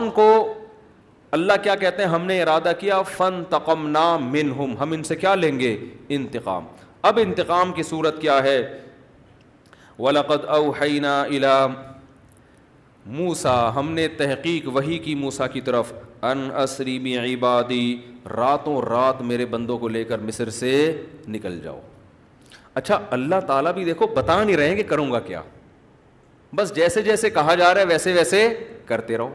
فرعون کو اللہ کیا کہتے ہیں, ہم نے ارادہ کیا فانتقمنا منہم, ہم ان سے کیا لیں گے, انتقام. اب انتقام کی صورت کیا ہے, وَلَقَدْ أَوْحَيْنَا إِلَىٰ موسیٰ, ہم نے تحقیق وحی کی موسیٰ کی طرف, ان اسری بعبادی, راتوں رات میرے بندوں کو لے کر مصر سے نکل جاؤ. اچھا اللہ تعالیٰ بھی دیکھو بتا نہیں رہے ہیں کہ کروں گا کیا, بس جیسے جیسے کہا جا رہا ہے ویسے ویسے کرتے رہو.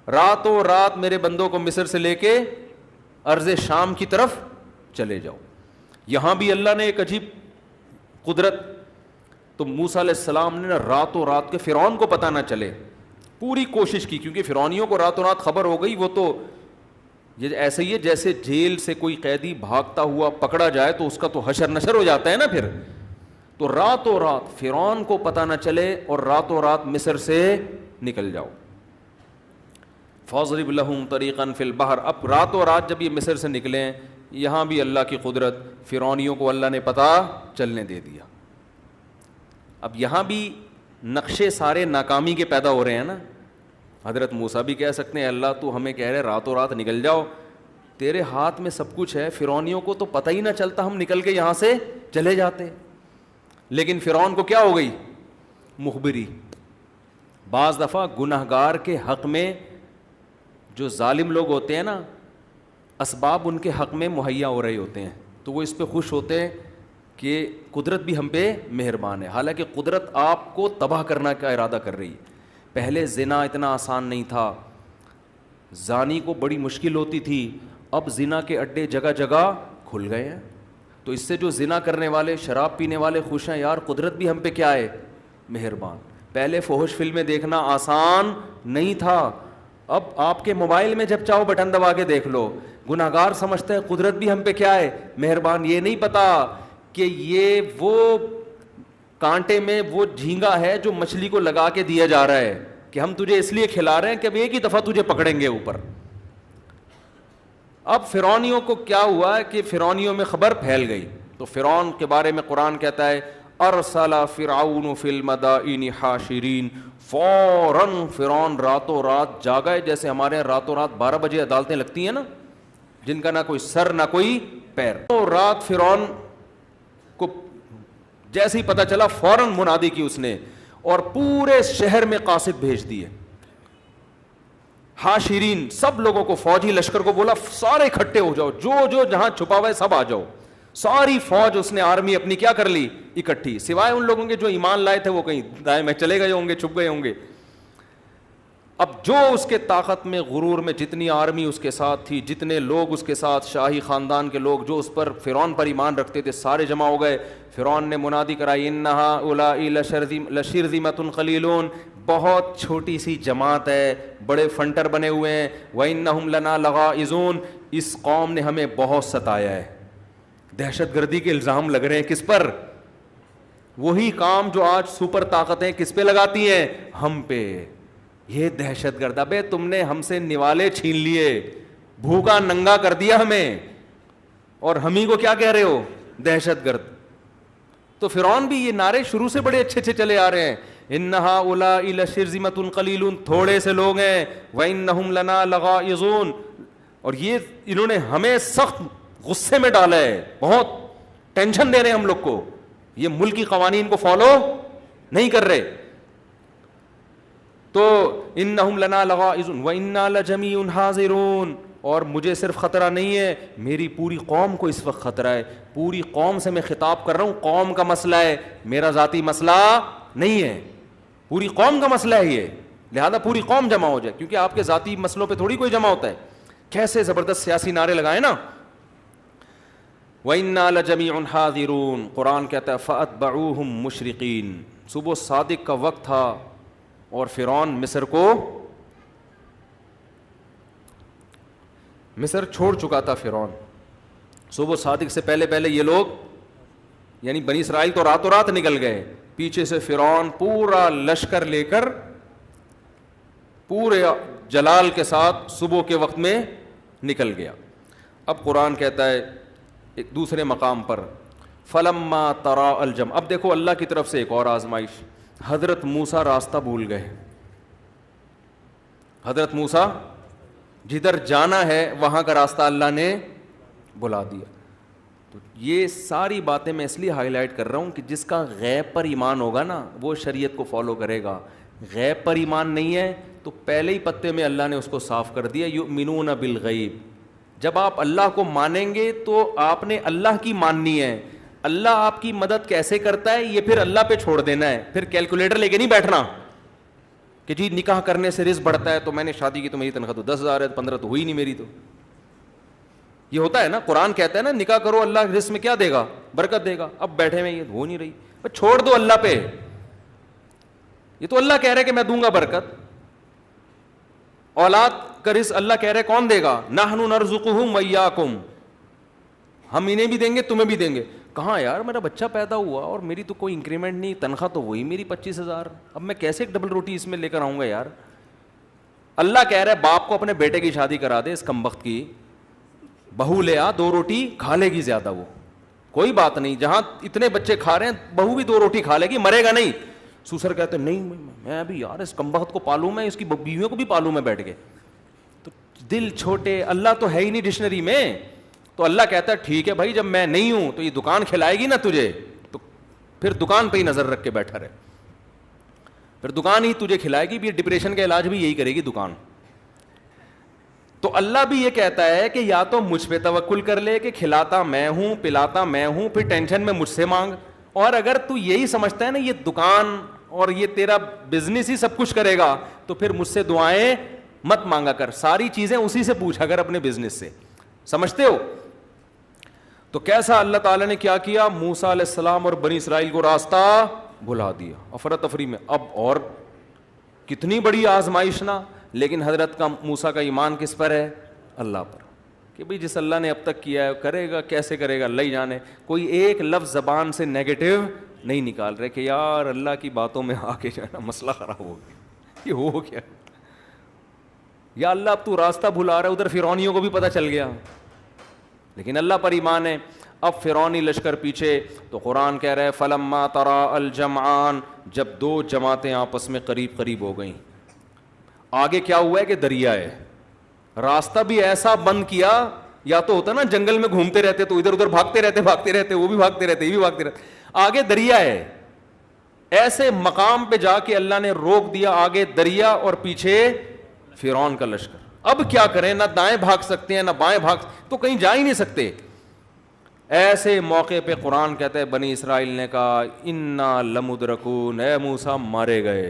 راتوں رات میرے بندوں کو مصر سے لے کے ارض شام کی طرف چلے جاؤ. یہاں بھی اللہ نے ایک عجیب قدرت, تو موسیٰ علیہ السلام نے راتوں رات کے فرعون کو پتہ نہ چلے پوری کوشش کی, کیونکہ فرعونیوں کو راتوں رات خبر ہو گئی. وہ تو یہ ایسے ہی ہے جیسے جیل سے کوئی قیدی بھاگتا ہوا پکڑا جائے تو اس کا تو حشر نشر ہو جاتا ہے نا پھر. تو راتوں رات فرعون کو پتہ نہ چلے اور راتوں رات مصر سے نکل جاؤ. فَاضْرِبْ لَهُمْ طَرِيقًا فِي الْبَحْرِ, اب راتوں رات جب یہ مصر سے نکلیں, یہاں بھی اللہ کی قدرت, فرعونیوں کو اللہ نے پتہ چلنے دے دیا. اب یہاں بھی نقشے سارے ناکامی کے پیدا ہو رہے ہیں نا. حضرت موسیٰ بھی کہہ سکتے ہیں اللہ تو ہمیں کہہ رہے راتوں رات نکل جاؤ, تیرے ہاتھ میں سب کچھ ہے, فرعونیوں کو تو پتہ ہی نہ چلتا, ہم نکل کے یہاں سے چلے جاتے. لیکن فرعون کو کیا ہو گئی, مخبری. بعض دفعہ گنہگار کے حق میں جو ظالم لوگ ہوتے ہیں نا, اسباب ان کے حق میں مہیا ہو رہے ہوتے ہیں, تو وہ اس پہ خوش ہوتے ہیں کہ قدرت بھی ہم پہ مہربان ہے. حالانکہ قدرت آپ کو تباہ کرنا کا ارادہ کر رہی ہے. پہلے زنا اتنا آسان نہیں تھا, زانی کو بڑی مشکل ہوتی تھی, اب زنا کے اڈے جگہ جگہ کھل گئے ہیں. تو اس سے جو زنا کرنے والے, شراب پینے والے خوش ہیں, یار قدرت بھی ہم پہ کیا ہے, مہربان. پہلے فحش فلمیں دیکھنا آسان نہیں تھا, اب آپ کے موبائل میں جب چاہو بٹن دبا کے دیکھ لو. گناہگار سمجھتے ہیں قدرت بھی ہم پہ کیا ہے, مہربان. یہ نہیں پتا کہ یہ وہ کانٹے میں وہ جھینگا ہے جو مچھلی کو لگا کے دیا جا رہا ہے کہ ہم تجھے اس لیے کھلا رہے ہیں کہ اب ایک ہی دفعہ تجھے پکڑیں گے اوپر. اب فرعونیوں کو کیا ہوا کہ فرعونیوں میں خبر پھیل گئی. تو فرعون کے بارے میں قرآن کہتا ہے ارسل فرعون فی المدائن حاشرین, فوراً فرعون راتوں رات جاگا ہے. جیسے ہمارے یہاں راتوں رات 12 بجے عدالتیں لگتی ہیں نا, جن کا نہ کوئی سر نہ کوئی پیر. تو رات فرعون کو جیسے ہی پتہ چلا فوراً منادی کی اس نے, اور پورے شہر میں قاصد بھیج دیے. حاشرین, سب لوگوں کو, فوجی لشکر کو بولا سارے اکٹھے ہو جاؤ, جو جو جہاں چھپا ہوا ہے سب آ جاؤ. ساری فوج اس نے آرمی اپنی کیا کر لی, اکٹھی, سوائے ان لوگوں کے جو ایمان لائے تھے وہ کہیں دائیں میں چلے گئے ہوں گے, چھپ گئے ہوں گے. اب جو اس کے طاقت میں غرور میں جتنی آرمی اس کے ساتھ تھی, جتنے لوگ اس کے ساتھ, شاہی خاندان کے لوگ جو اس پر فرعون پر ایمان رکھتے تھے, سارے جمع ہو گئے. فرعون نے منادی کرائی ان هؤلاء لشرذمة قلیلون, بہت چھوٹی سی جماعت ہے, بڑے فنٹر بنے ہوئے ہیں. وانہم لنا لغائظون, اس قوم نے ہمیں بہت ستایا ہے. دہشت گردی کے الزام لگ رہے ہیں کس پر, وہی کام جو آج سپر طاقتیں کس پہ لگاتی ہیں, ہم پہ. یہ دہشت گرد, ابے تم نے ہم سے نوالے چھین لیے, بھوکا ننگا کر دیا ہمیں, اور ہم ہی کو کیا کہہ رہے ہو, دہشت گرد. تو فرعون بھی یہ نعرے شروع سے بڑے اچھے اچھے چلے آ رہے ہیں, ان هؤلاء لشرذمة قلیلون, تھوڑے سے لوگ ہیں, وانہم لنا لغائظون, اور یہ انہوں نے ہمیں سخت غصے میں ڈالا ہے, بہت ٹینشن دے رہے ہیں ہم لوگ کو, یہ ملکی قوانین کو فالو نہیں کر رہے. تو انہم لنا لغائظون وانا لجمیع حاضرون, اور مجھے صرف خطرہ نہیں ہے, میری پوری قوم کو اس وقت خطرہ ہے. پوری قوم سے میں خطاب کر رہا ہوں, قوم کا مسئلہ ہے, میرا ذاتی مسئلہ نہیں ہے, پوری قوم کا مسئلہ ہے یہ, لہذا پوری قوم جمع ہو جائے, کیونکہ آپ کے ذاتی مسئلوں پہ تھوڑی کوئی جمع ہوتا ہے. کیسے زبردست سیاسی نعرے لگائے نا. وَإِنَّا لَجَمِيعٌ حَاذِرُونَ, قرآن کہتا ہے فَأَتْبَعُوهُمْ مُشْرِقِينَ, صبح صادق کا وقت تھا اور فرعون مصر چھوڑ چکا تھا. فرعون صبح صادق سے پہلے پہلے یہ لوگ یعنی بنی اسرائیل تو راتوں رات نکل گئے, پیچھے سے فرعون پورا لشکر لے کر پورے جلال کے ساتھ صبح کے وقت میں نکل گیا. اب قرآن کہتا ہے ایک دوسرے مقام پر فلما ترا الجم, اب دیکھو اللہ کی طرف سے ایک اور آزمائش. حضرت موسیٰ راستہ بھول گئے, حضرت موسیٰ جدھر جانا ہے وہاں کا راستہ اللہ نے بلا دیا. تو یہ ساری باتیں میں اس لیے ہائی لائٹ کر رہا ہوں کہ جس کا غیب پر ایمان ہوگا نا وہ شریعت کو فالو کرے گا. غیب پر ایمان نہیں ہے تو پہلے ہی پتے میں اللہ نے اس کو صاف کر دیا, یؤمنون بالغیب. جب آپ اللہ کو مانیں گے تو آپ نے اللہ کی ماننی ہے. اللہ آپ کی مدد کیسے کرتا ہے یہ پھر اللہ پہ چھوڑ دینا ہے. پھر کیلکولیٹر لے کے نہیں بیٹھنا کہ جی نکاح کرنے سے رزق بڑھتا ہے, تو میں نے شادی کی تو میری تنخواہ تو 10,000 ہے, 15 تو ہوئی نہیں میری. تو یہ ہوتا ہے نا, قرآن کہتا ہے نا نکاح کرو اللہ رزق میں کیا دے گا, برکت دے گا. اب بیٹھے میں یہ ہو نہیں رہی, چھوڑ دو اللہ پہ. یہ تو اللہ کہہ رہے کہ میں دوں گا برکت. اولاد کا رزق اللہ کہہ رہے کون دے گا, نحن نرزقہم وایاکم, ہم انہیں بھی دیں گے تمہیں بھی دیں گے. کہاں یار میرا بچہ پیدا ہوا اور میری تو کوئی انکریمنٹ نہیں, تنخواہ تو وہی میری 25,000, اب میں کیسے ایک ڈبل روٹی اس میں لے کر آؤں گا یار. اللہ کہہ رہا ہے باپ کو اپنے بیٹے کی شادی کرا دے, اس کمبخت کی بہو لے آ, 2 روٹی کھا لے گی زیادہ, وہ کوئی بات نہیں. جہاں اتنے بچے کھا رہے ہیں بہو بھی 2 روٹی کھا لے گی, مرے گا نہیں. سوسر کہتے نہیں میں ابھی یار اس کمبخت کو پالوں, میں اس کی بیویوں کو بھی پالوں میں بیٹھ کے. تو دل چھوٹے, اللہ تو ہے ہی نہیں ڈکشنری میں. تو اللہ کہتا ہے ٹھیک ہے بھائی جب میں نہیں ہوں تو یہ دکان کھلائے گی نا تجھے, تو پھر دکان پہ ہی نظر رکھ کے بیٹھا رہے, پھر دکان ہی تجھے کھلائے گی. بھی ڈپریشن کا علاج بھی یہی کرے گی دکان. تو اللہ بھی یہ کہتا ہے کہ یا تو مجھ پہ توکل کر لے کہ کھلاتا میں ہوں پلاتا میں ہوں, پھر ٹینشن میں مجھ سے مانگ. اور اگر تو یہی سمجھتا ہے نا یہ دکان اور یہ تیرا بزنس ہی سب کچھ کرے گا تو پھر مجھ سے دعائیں مت مانگا کر, ساری چیزیں اسی سے پوچھا کر اپنے بزنس سے. سمجھتے ہو؟ تو کیسا اللہ تعالیٰ نے کیا کیا, موسیٰ علیہ السلام اور بنی اسرائیل کو راستہ بھلا دیا افراتفری میں. اب اور کتنی بڑی آزمائش نا, لیکن حضرت کا موسیٰ کا ایمان کس پر ہے, اللہ پر, کہ بھئی جس اللہ نے اب تک کیا ہے کرے گا, کیسے کرے گا اللہ ہی جانے. کوئی ایک لفظ زبان سے نیگیٹو نہیں نکال رہے کہ یار اللہ کی باتوں میں آ کے جو ہے نا مسئلہ خراب ہو گیا, یہ ہو گیا, یا اللہ اب تو راستہ بھلا رہا ہے. ادھر فرعونیوں کو بھی پتہ چل گیا, لیکن اللہ پر ایمان ہے. اب فرعونی لشکر پیچھے, تو قرآن کہہ رہا ہے فلما ترا الجمعان, جب 2 جماعتیں آپس میں قریب قریب ہو گئیں. آگے کیا ہوا ہے کہ دریا ہے, راستہ بھی ایسا بند کیا, یا تو ہوتا نا جنگل میں گھومتے رہتے تو ادھر ادھر بھاگتے رہتے, وہ بھی بھاگتے رہتے, یہ بھی بھاگتے رہتے, آگے دریا ہے. ایسے مقام پہ جا کے اللہ نے روک دیا, آگے دریا اور پیچھے فرعون کا لشکر. اب کیا کریں, نہ دائیں بھاگ سکتے ہیں نہ بائیں بھاگ, تو کہیں جا ہی نہیں سکتے. ایسے موقع پہ قرآن کہتا ہے بنی اسرائیل نے کہا انا لمدرکون, اے موسیٰ مارے گئے.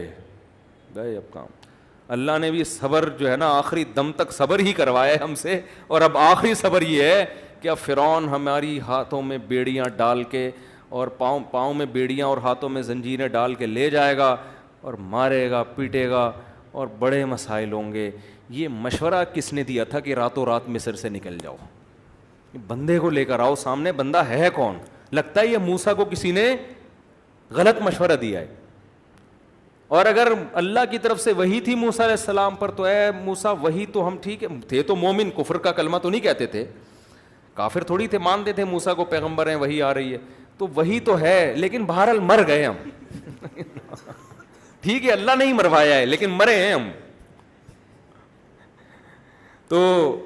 اب کام اللہ نے بھی صبر جو ہے نا آخری دم تک صبر ہی کروایا ہے ہم سے, اور اب آخری صبر یہ ہے کہ اب فرعون ہماری ہاتھوں میں بیڑیاں ڈال کے اور پاؤں میں بیڑیاں اور ہاتھوں میں زنجیریں ڈال کے لے جائے گا اور مارے گا پیٹے گا اور بڑے مسائل ہوں گے. یہ مشورہ کس نے دیا تھا کہ راتوں رات مصر سے نکل جاؤ؟ بندے کو لے کر آؤ سامنے, بندہ ہے کون؟ لگتا ہے یہ موسیٰ کو کسی نے غلط مشورہ دیا ہے. اور اگر اللہ کی طرف سے وہی تھی موسیٰ علیہ السلام پر تو اے موسیٰ وہی تو ہم ٹھیک ہے تھے تو مومن, کفر کا کلمہ تو نہیں کہتے تھے, کافر تھوڑی تھے, مانتے تھے موسیٰ کو پیغمبر ہیں وہی آ رہی ہے, تو وہی تو ہے, لیکن بہرحال مر گئے ہم. ٹھیک ہے اللہ نہیں مروایا ہے لیکن مرے ہیں ہم. تو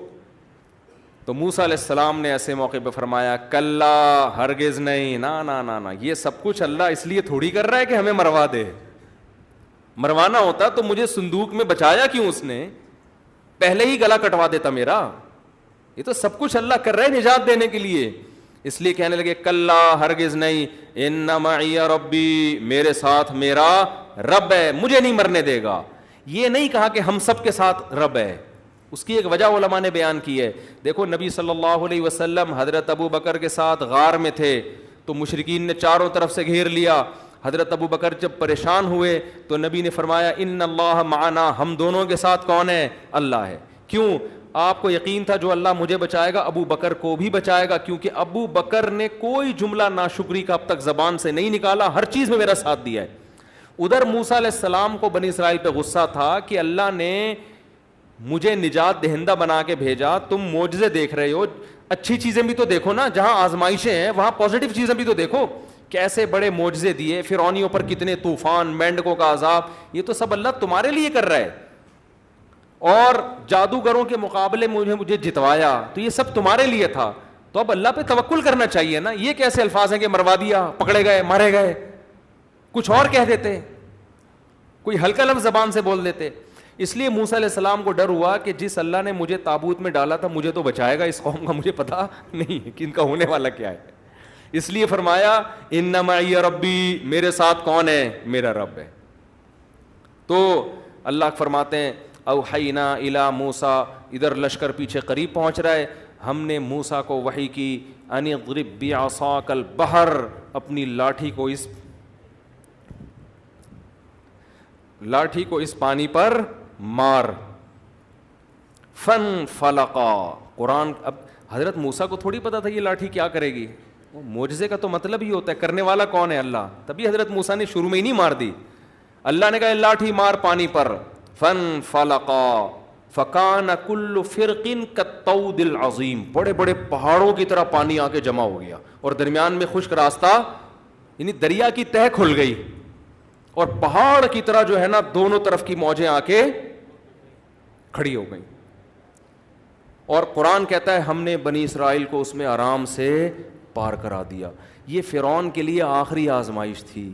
موسیٰ علیہ السلام نے ایسے موقع پہ فرمایا کلا, ہرگز نہیں, نا, یہ سب کچھ اللہ اس لیے تھوڑی کر رہا ہے کہ ہمیں مروا دے. مروانا ہوتا تو مجھے صندوق میں بچایا کیوں اس نے, پہلے ہی گلا کٹوا دیتا میرا. یہ تو سب کچھ اللہ کر رہا ہے نجات دینے کے لیے. اس لیے کہنے لگے کلا, ہرگز نہیں, ان معی ربی, میرے ساتھ میرا رب ہے, مجھے نہیں مرنے دے گا. یہ نہیں کہا کہ ہم سب کے ساتھ رب ہے. اس کی ایک وجہ علماء نے بیان کی ہے. دیکھو نبی صلی اللہ علیہ وسلم حضرت ابو بکر کے ساتھ غار میں تھے تو مشرکین نے چاروں طرف سے گھیر لیا. حضرت ابو بکر جب پریشان ہوئے تو نبی نے فرمایا ان اللہ معنا, ہم دونوں کے ساتھ کون ہے؟ اللہ ہے. کیوں؟ آپ کو یقین تھا جو اللہ مجھے بچائے گا ابو بکر کو بھی بچائے گا, کیونکہ ابو بکر نے کوئی جملہ ناشکری کا اب تک زبان سے نہیں نکالا, ہر چیز میں میرا ساتھ دیا ہے. ادھر موسیٰ علیہ السلام کو بنی اسرائیل پہ غصہ تھا کہ اللہ نے مجھے نجات دہندہ بنا کے بھیجا, تم معجزے دیکھ رہے ہو, اچھی چیزیں بھی تو دیکھو نا, جہاں آزمائشیں ہیں وہاں پازیٹیو چیزیں بھی تو دیکھو. کیسے بڑے معجزے دیے, فرعونیوں پر کتنے طوفان, مینڈکوں کا عذاب, یہ تو سب اللہ تمہارے لیے کر رہا ہے. اور جادوگروں کے مقابلے مجھے جتوایا، تو یہ سب تمہارے لیے تھا، تو اب اللہ پہ توکل کرنا چاہیے نا. یہ کیسے الفاظ ہیں کہ مروا دیا، پکڑے گئے، مارے گئے؟ کچھ اور کہہ دیتے، کوئی ہلکا لفظ زبان سے بول دیتے. اس لیے موسیٰ علیہ السلام کو ڈر ہوا کہ جس اللہ نے مجھے تابوت میں ڈالا تھا مجھے تو بچائے گا، اس قوم کا مجھے پتا نہیں ہے کہ ان کا ہونے والا کیا ہے. اس لیے فرمایا ان معی ربی، میرے ساتھ کون ہے؟ میرا رب ہے. تو اللہ فرماتے ہیں اوحینا الی موسیٰ، ادھر لشکر پیچھے قریب پہنچ رہا ہے، ہم نے موسیٰ کو وحی کی ان اضرب بعصاک البحر، اپنی لاٹھی کو اس پانی پر مار. فن فلقا، قرآن. اب حضرت موسیٰ کو تھوڑی پتا تھا یہ لاٹھی کیا کرے گی، معجزے کا تو مطلب ہی ہوتا ہے کرنے والا کون ہے؟ اللہ. تبھی حضرت موسیٰ نے شروع میں ہی نہیں مار دی. اللہ نے کہا لاٹھی مار پانی پر. فن فلقا فکان کل فرق کالطود العظیم، بڑے بڑے پہاڑوں کی طرح پانی آ کے جمع ہو گیا، اور درمیان میں خشک راستہ، یعنی دریا کی تہ کھل گئی، اور پہاڑ کی طرح جو ہے نا دونوں طرف کی موجیں آ کے کھڑی ہو گئیں. اور قرآن کہتا ہے ہم نے بنی اسرائیل کو اس میں آرام سے پار کرا دیا. یہ فرعون کے لیے آخری آزمائش تھی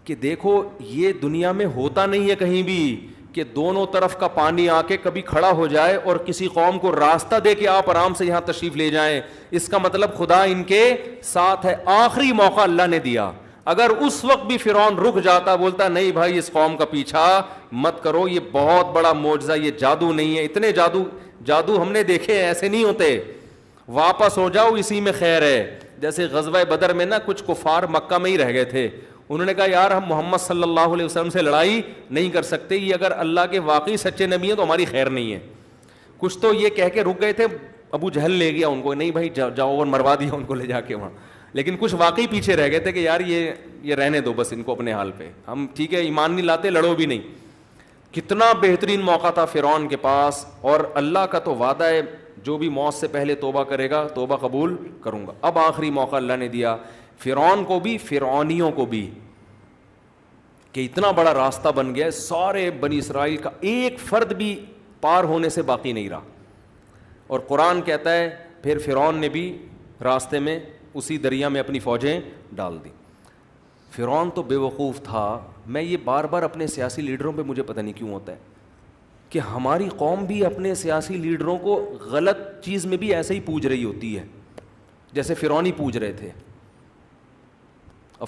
کہ دیکھو یہ دنیا میں ہوتا نہیں ہے کہیں بھی کہ دونوں طرف کا پانی آ کے کبھی کھڑا ہو جائے اور کسی قوم کو راستہ دے کے آپ آرام سے یہاں تشریف لے جائیں. اس کا مطلب خدا ان کے ساتھ ہے. آخری موقع اللہ نے دیا. اگر اس وقت بھی فرعون رک جاتا، بولتا نہیں بھائی اس قوم کا پیچھا مت کرو، یہ بہت بڑا معجزہ، یہ جادو نہیں ہے، اتنے جادو ہم نے دیکھے ہیں، ایسے نہیں ہوتے، واپس ہو جاؤ، اسی میں خیر ہے. جیسے غزوہ بدر میں نا کچھ کفار مکہ میں ہی رہ گئے تھے، انہوں نے کہا یار ہم محمد صلی اللہ علیہ وسلم سے لڑائی نہیں کر سکتے، یہ اگر اللہ کے واقعی سچے نبی ہیں تو ہماری خیر نہیں ہے. کچھ تو یہ کہہ کے رک گئے تھے، ابو جہل لے گیا ان کو، نہیں بھائی جاؤ، اور مروا دیا ان کو لے جا کے وہاں. لیکن کچھ واقعی پیچھے رہ گئے تھے کہ یار یہ رہنے دو بس ان کو اپنے حال پہ، ہم ٹھیک ہے ایمان نہیں لاتے، لڑو بھی نہیں. کتنا بہترین موقع تھا فرعون کے پاس، اور اللہ کا تو وعدہ ہے جو بھی موت سے پہلے توبہ کرے گا توبہ قبول کروں گا. اب آخری موقع اللہ نے دیا فرعون کو بھی، فرعونیوں کو بھی، کہ اتنا بڑا راستہ بن گیا، سارے بنی اسرائیل کا ایک فرد بھی پار ہونے سے باقی نہیں رہا. اور قرآن کہتا ہے پھر فرعون نے بھی راستے میں اسی دریا میں اپنی فوجیں ڈال دی. فرعون تو بے وقوف تھا. میں یہ بار بار اپنے سیاسی لیڈروں پہ مجھے پتہ نہیں کیوں ہوتا ہے کہ ہماری قوم بھی اپنے سیاسی لیڈروں کو غلط چیز میں بھی ایسے ہی پوج رہی ہوتی ہے جیسے فرعونی پوج رہے تھے. اور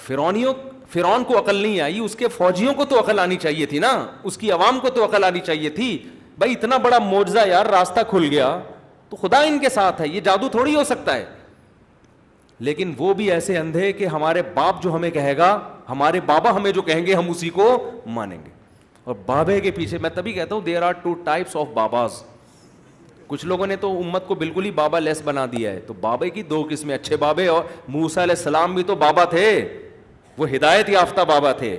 فرعون کو عقل نہیں آئی، اس کے فوجیوں کو تو عقل آنی چاہیے تھی نا، اس کی عوام کو تو عقل آنی چاہیے تھی. بھائی اتنا بڑا معجزہ یار، راستہ کھل گیا تو خدا ان کے ساتھ ہے، یہ جادو تھوڑی ہو سکتا ہے. لیکن وہ بھی ایسے اندھے کہ ہمارے باپ جو ہمیں کہے گا، ہمارے بابا ہمیں جو کہیں گے ہم اسی کو مانیں گے. اور بابے کے پیچھے، میں تبھی کہتا ہوں there are two types of babas. کچھ لوگوں نے تو امت کو بالکل ہی بابا لیس بنا دیا ہے. تو بابے کی دو قسمیں، اچھے بابے، اور موسیٰ علیہ السلام بھی تو بابا تھے، وہ ہدایت یافتہ بابا تھے.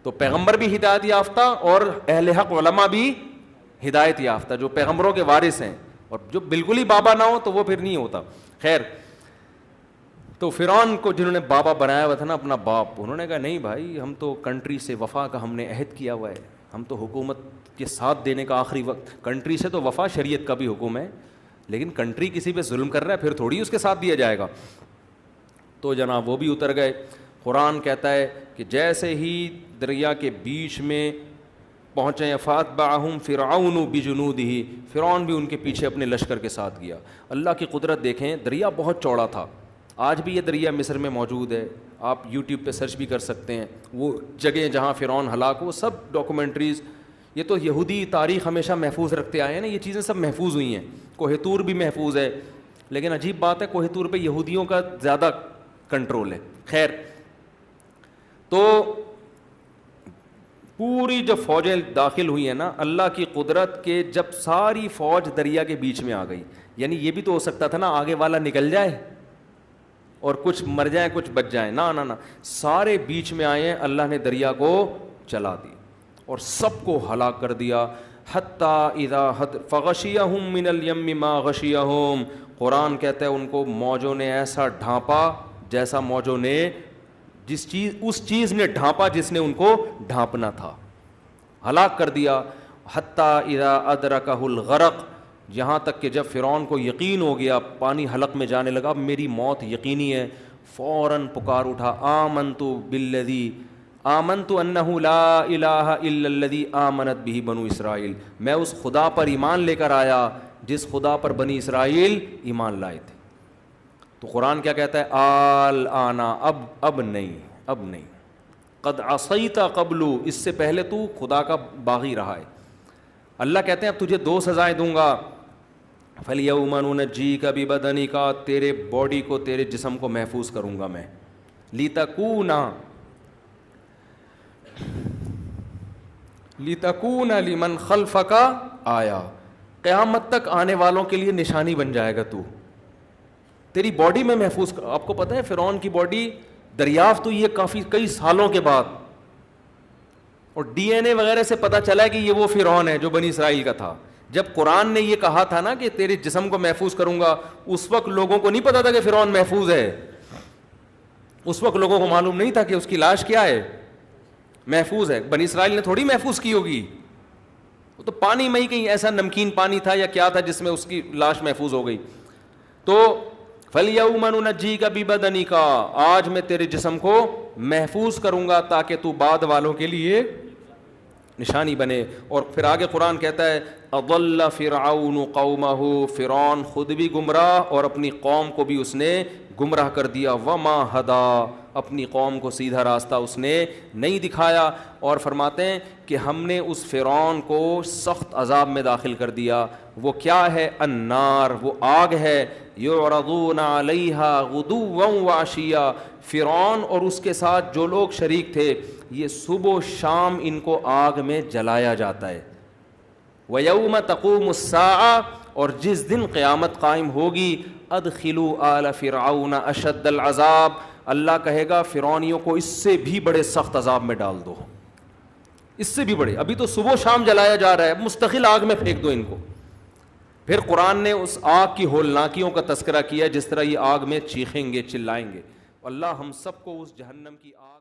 تو پیغمبر بھی ہدایت یافتہ اور اہل حق علماء بھی ہدایت یافتہ، جو پیغمبروں کے وارث ہیں. اور جو بالکل ہی بابا نہ ہو تو وہ پھر نہیں ہوتا. خیر، تو فرعون کو جنہوں نے بابا بنایا ہوا تھا نا، اپنا باپ، انہوں نے کہا نہیں بھائی ہم تو کنٹری سے وفا کا ہم نے عہد کیا ہوا ہے، ہم تو حکومت کے ساتھ دینے کا آخری وقت، کنٹری سے تو وفا، شریعت کا بھی حکم ہے، لیکن کنٹری کسی پہ ظلم کر رہا ہے پھر تھوڑی اس کے ساتھ دیا جائے گا. تو جناب وہ بھی اتر گئے. قرآن کہتا ہے کہ جیسے ہی دریا کے بیچ میں پہنچے فاتبعہم فرعون بجنودہ، فرعون بھی ان کے پیچھے اپنے لشکر کے ساتھ گیا. اللہ کی قدرت دیکھیں، دریا بہت چوڑا تھا. آج بھی یہ دریا مصر میں موجود ہے، آپ یوٹیوب پہ سرچ بھی کر سکتے ہیں. وہ جگہیں جہاں فرعون ہلاک ہو، سب ڈاکومنٹریز، یہ تو یہودی تاریخ ہمیشہ محفوظ رکھتے آئے ہیں نا، یہ چیزیں سب محفوظ ہوئی ہیں. کوہ طور بھی محفوظ ہے، لیکن عجیب بات ہے کوہ طور پہ یہودیوں کا زیادہ کنٹرول ہے. خیر، تو پوری جب فوجیں داخل ہوئی ہیں نا، اللہ کی قدرت کے جب ساری فوج دریا کے بیچ میں آ گئی، یعنی یہ بھی تو ہو سکتا تھا نا آگے والا نکل جائے اور کچھ مر جائیں کچھ بچ جائیں، نہ سارے بیچ میں آئے ہیں. اللہ نے دریا کو چلا دی اور سب کو ہلاک کر دیا. حتی اذا فغشیہم من الیم ما غشیہم، قرآن کہتا ہے ان کو موجوں نے ایسا ڈھانپا جیسا موجوں نے اس چیز نے ڈھانپا جس نے ان کو ڈھانپنا تھا، ہلاک کر دیا. حتیٰ اذا ادرکہ الغرق، یہاں تک کہ جب فرعون کو یقین ہو گیا، پانی حلق میں جانے لگا، اب میری موت یقینی ہے، فوراً پکار اٹھا آمنت انہ لا الہ الا الذی آمنت بہ بنو اسرائیل، میں اس خدا پر ایمان لے کر آیا جس خدا پر بنی اسرائیل ایمان لائے تھے۔ تو قرآن کیا کہتا ہے؟ الآن، اب نہیں، قد عصیت قبل، اس سے پہلے تو خدا کا باغی رہا ہے۔ اللہ کہتے ہیں اب تجھے دو سزائیں دوں گا، فَالْيَوْمَ نُنَجِّيكَ بِبَدَنِكَ، تیرے باڈی کو، تیرے جسم کو محفوظ کروں گا میں، لِتَكُونَ لِمَنْ خَلْفَكَ آیا، قیامت تک آنے والوں کے لیے نشانی بن جائے گا، تو تیری باڈی میں محفوظ آپ کو پتہ ہے فرعون کی باڈی دریافت ہوئی ہے کئی سالوں کے بعد، اور ڈی این اے وغیرہ سے پتہ چلا کہ یہ وہ فرعون ہے جو بنی اسرائیل کا تھا۔ جب قرآن نے یہ کہا تھا نا کہ تیرے جسم کو محفوظ کروں گا، اس وقت لوگوں کو نہیں پتا تھا کہ فرعون محفوظ ہے، اس وقت لوگوں کو معلوم نہیں تھا کہ اس کی لاش کیا ہے، محفوظ ہے۔ بنی اسرائیل نے تھوڑی محفوظ کی ہوگی، وہ تو پانی میں ہی کہیں ایسا نمکین پانی تھا یا کیا تھا جس میں اس کی لاش محفوظ ہو گئی۔ تو فَالْيَوْمَ نُنَجِّيكَ بِبَدَنِكَ، آج میں تیرے جسم کو محفوظ کروں گا تاکہ تو بعد والوں کے لیے نشانی بنے۔ اور پھر آگے قرآن کہتا ہے اضل فرعون قومہ، فرعون خود بھی گمراہ اور اپنی قوم کو بھی اس نے گمراہ کر دیا، وما ہدا، اپنی قوم کو سیدھا راستہ اس نے نہیں دکھایا۔ اور فرماتے ہیں کہ ہم نے اس فرعون کو سخت عذاب میں داخل کر دیا، وہ کیا ہے؟ النار، وہ آگ ہے، یعرضون علیہا غدوا وعشیا، فرعون اور اس کے ساتھ جو لوگ شریک تھے یہ صبح و شام ان کو آگ میں جلایا جاتا ہے۔ وَيَوْمَ تَقُومُ السَّاعَةُ، اور جس دن قیامت قائم ہوگی، ادخلوا آل فرعون اشد العذاب، اللہ کہے گا فرعونیوں کو اس سے بھی بڑے سخت عذاب میں ڈال دو، اس سے بھی بڑے، ابھی تو صبح و شام جلایا جا رہا ہے، مستقل آگ میں پھینک دو ان کو۔ پھر قرآن نے اس آگ کی ہولناکیوں کا تذکرہ کیا، جس طرح یہ آگ میں چیخیں گے، چلائیں گے۔ اللہ ہم سب کو اس جہنم کی آگ